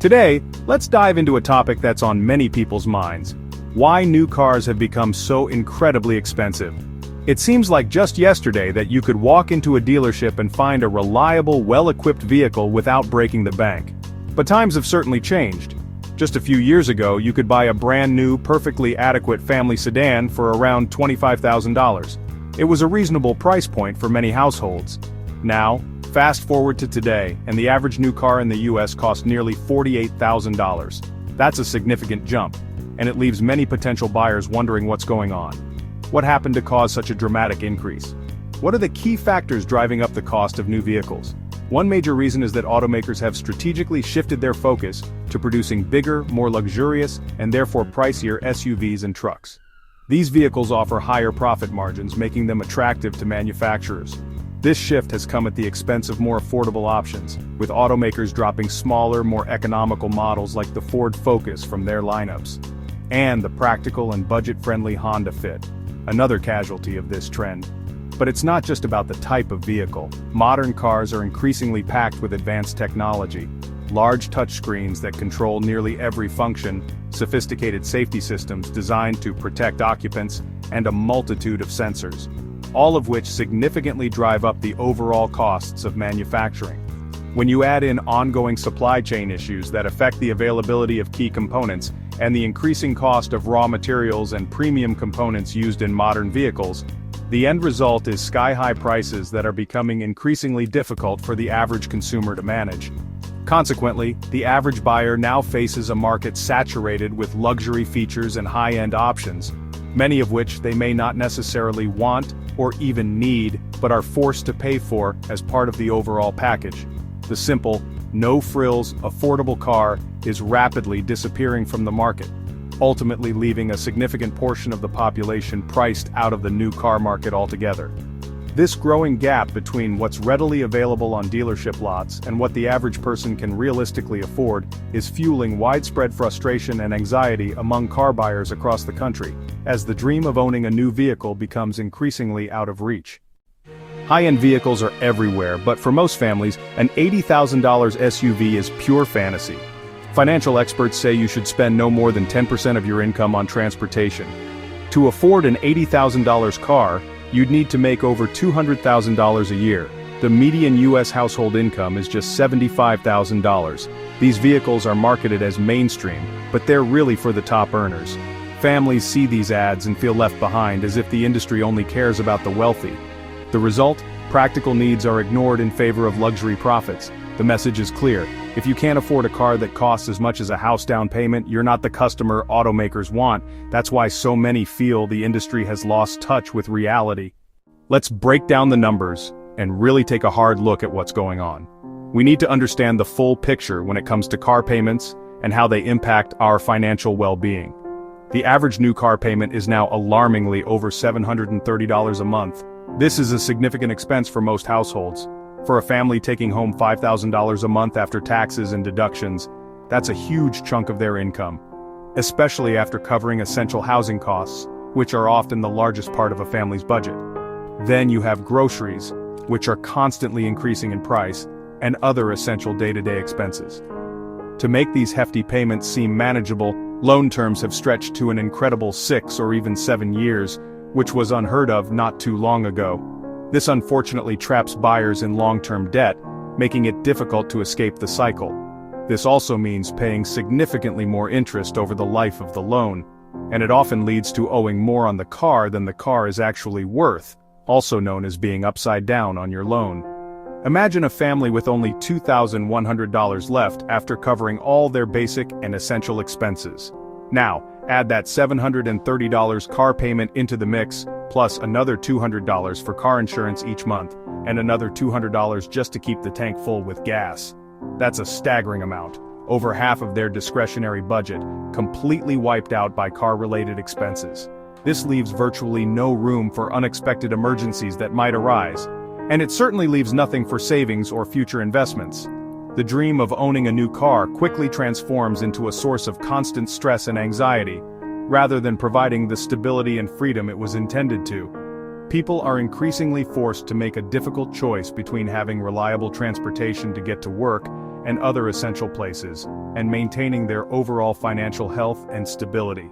Today, let's dive into a topic that's on many people's minds: why new cars have become so incredibly expensive. It seems like just yesterday that you could walk into a dealership and find a reliable, well-equipped vehicle without breaking the bank. But times have certainly changed. Just a few years ago, you could buy a brand new, perfectly adequate family sedan for around $25,000. It was a reasonable price point for many households. Now, fast forward to today, and the average new car in the US costs nearly $48,000. That's a significant jump, and it leaves many potential buyers wondering what's going on. What happened to cause such a dramatic increase? What are the key factors driving up the cost of new vehicles? One major reason is that automakers have strategically shifted their focus to producing bigger, more luxurious, and therefore pricier SUVs and trucks. These vehicles offer higher profit margins, making them attractive to manufacturers. This shift has come at the expense of more affordable options, with automakers dropping smaller, more economical models like the Ford Focus from their lineups. And the practical and budget-friendly Honda Fit, another casualty of this trend. But it's not just about the type of vehicle. Modern cars are increasingly packed with advanced technology. Large touchscreens that control nearly every function, sophisticated safety systems designed to protect occupants, and a multitude of sensors, all of which significantly drive up the overall costs of manufacturing. When you add in ongoing supply chain issues that affect the availability of key components, and the increasing cost of raw materials and premium components used in modern vehicles, the end result is sky-high prices that are becoming increasingly difficult for the average consumer to manage. Consequently, the average buyer now faces a market saturated with luxury features and high-end options, many of which they may not necessarily want or even need, but are forced to pay for as part of the overall package. The simple, no-frills, affordable car is rapidly disappearing from the market, ultimately leaving a significant portion of the population priced out of the new car market altogether. This growing gap between what's readily available on dealership lots and what the average person can realistically afford is fueling widespread frustration and anxiety among car buyers across the country, as the dream of owning a new vehicle becomes increasingly out of reach. High-end vehicles are everywhere, but for most families, an $80,000 SUV is pure fantasy. Financial experts say you should spend no more than 10% of your income on transportation. To afford an $80,000 car, you'd need to make over $200,000 a year. The median US household income is just $75,000. These vehicles are marketed as mainstream, but they're really for the top earners. Families see these ads and feel left behind, as if the industry only cares about the wealthy. The result? Practical needs are ignored in favor of luxury profits. The message is clear: if you can't afford a car that costs as much as a house down payment, you're not the customer automakers want. That's why so many feel the industry has lost touch with reality. Let's break down the numbers and really take a hard look at what's going on. We need to understand the full picture when it comes to car payments and how they impact our financial well-being. The average new car payment is now alarmingly over $730 a month. This is a significant expense for most households. For a family taking home $5,000 a month after taxes and deductions, that's a huge chunk of their income, especially after covering essential housing costs, which are often the largest part of a family's budget. Then you have groceries, which are constantly increasing in price, and other essential day-to-day expenses. To make these hefty payments seem manageable, loan terms have stretched to an incredible 6 or even 7 years, which was unheard of not too long ago. This unfortunately traps buyers in long-term debt, making it difficult to escape the cycle. This also means paying significantly more interest over the life of the loan, and it often leads to owing more on the car than the car is actually worth, also known as being upside down on your loan. Imagine a family with only $2,100 left after covering all their basic and essential expenses. Now, add that $730 car payment into the mix, plus another $200 for car insurance each month, and another $200 just to keep the tank full with gas. That's a staggering amount, over half of their discretionary budget, completely wiped out by car-related expenses. This leaves virtually no room for unexpected emergencies that might arise, and it certainly leaves nothing for savings or future investments. The dream of owning a new car quickly transforms into a source of constant stress and anxiety, rather than providing the stability and freedom it was intended to. People are increasingly forced to make a difficult choice between having reliable transportation to get to work and other essential places, and maintaining their overall financial health and stability.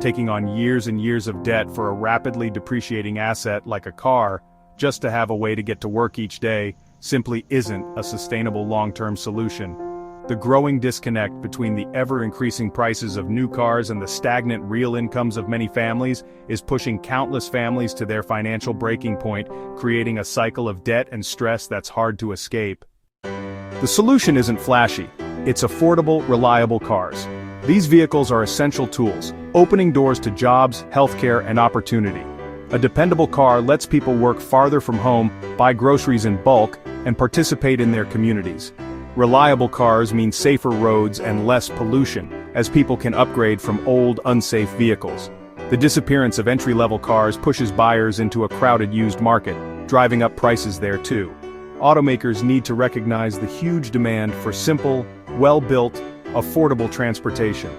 Taking on years and years of debt for a rapidly depreciating asset like a car, just to have a way to get to work each day, simply isn't a sustainable long-term solution. The growing disconnect between the ever-increasing prices of new cars and the stagnant real incomes of many families is pushing countless families to their financial breaking point, creating a cycle of debt and stress that's hard to escape. The solution isn't flashy. It's affordable, reliable cars. These vehicles are essential tools, opening doors to jobs, healthcare, and opportunity. A dependable car lets people work farther from home, buy groceries in bulk, and participate in their communities. Reliable cars mean safer roads and less pollution, as people can upgrade from old, unsafe vehicles. The disappearance of entry-level cars pushes buyers into a crowded used market, driving up prices there too. Automakers need to recognize the huge demand for simple, well-built, affordable transportation.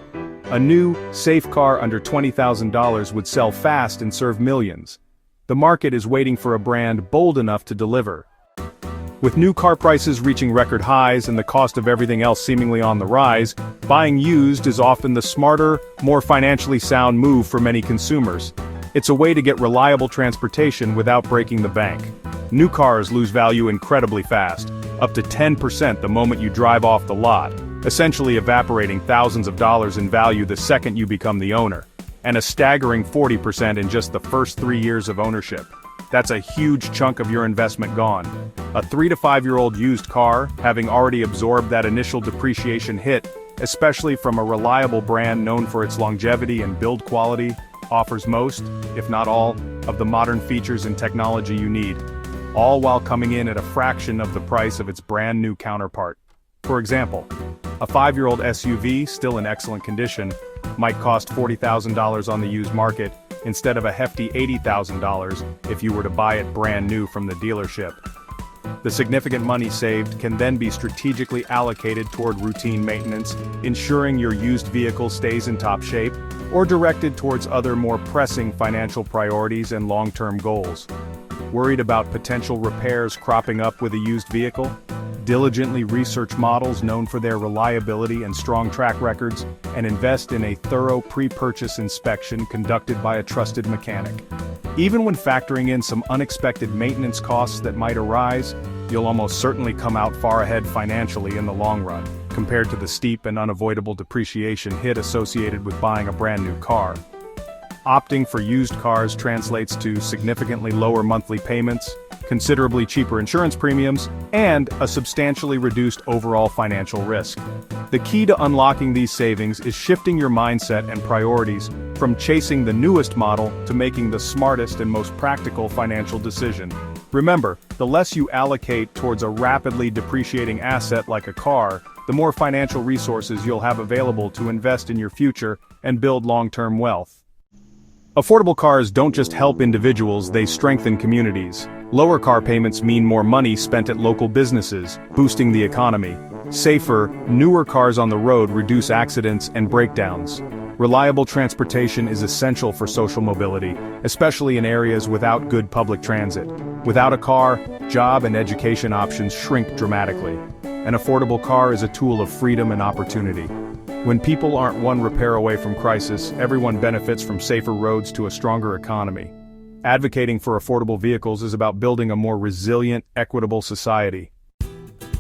A new, safe car under $20,000 would sell fast and serve millions. The market is waiting for a brand bold enough to deliver. With new car prices reaching record highs and the cost of everything else seemingly on the rise, buying used is often the smarter, more financially sound move for many consumers. It's a way to get reliable transportation without breaking the bank. New cars lose value incredibly fast, up to 10% the moment you drive off the lot, essentially evaporating thousands of dollars in value the second you become the owner, and a staggering 40% in just the first 3 years of ownership. That's a huge chunk of your investment gone. A 3 to 5 year old used car, having already absorbed that initial depreciation hit, especially from a reliable brand known for its longevity and build quality, offers most, if not all, of the modern features and technology you need, all while coming in at a fraction of the price of its brand new counterpart. For example, a 5-year-old SUV, still in excellent condition, might cost $40,000 on the used market, instead of a hefty $80,000 if you were to buy it brand new from the dealership. The significant money saved can then be strategically allocated toward routine maintenance, ensuring your used vehicle stays in top shape, or directed towards other more pressing financial priorities and long-term goals. Worried about potential repairs cropping up with a used vehicle? Diligently research models known for their reliability and strong track records, and invest in a thorough pre-purchase inspection conducted by a trusted mechanic. Even when factoring in some unexpected maintenance costs that might arise, you'll almost certainly come out far ahead financially in the long run, compared to the steep and unavoidable depreciation hit associated with buying a brand new car. Opting for used cars translates to significantly lower monthly payments, considerably cheaper insurance premiums, and a substantially reduced overall financial risk. The key to unlocking these savings is shifting your mindset and priorities from chasing the newest model to making the smartest and most practical financial decision. Remember, the less you allocate towards a rapidly depreciating asset like a car, the more financial resources you'll have available to invest in your future and build long-term wealth. Affordable cars don't just help individuals, they strengthen communities. Lower car payments mean more money spent at local businesses, boosting the economy. Safer, newer cars on the road reduce accidents and breakdowns. Reliable transportation is essential for social mobility, especially in areas without good public transit. Without a car, job and education options shrink dramatically. An affordable car is a tool of freedom and opportunity. When people aren't one repair away from crisis, everyone benefits from safer roads to a stronger economy. Advocating for affordable vehicles is about building a more resilient, equitable society.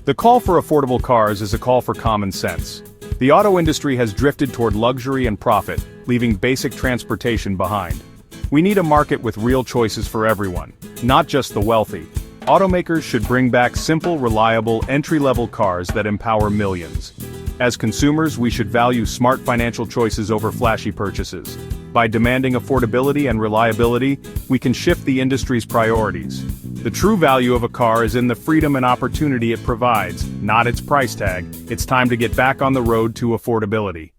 The call for affordable cars is a call for common sense. The auto industry has drifted toward luxury and profit, leaving basic transportation behind. We need a market with real choices for everyone, not just the wealthy. Automakers should bring back simple, reliable, entry-level cars that empower millions. As consumers, we should value smart financial choices over flashy purchases. By demanding affordability and reliability, we can shift the industry's priorities. The true value of a car is in the freedom and opportunity it provides, not its price tag. It's time to get back on the road to affordability.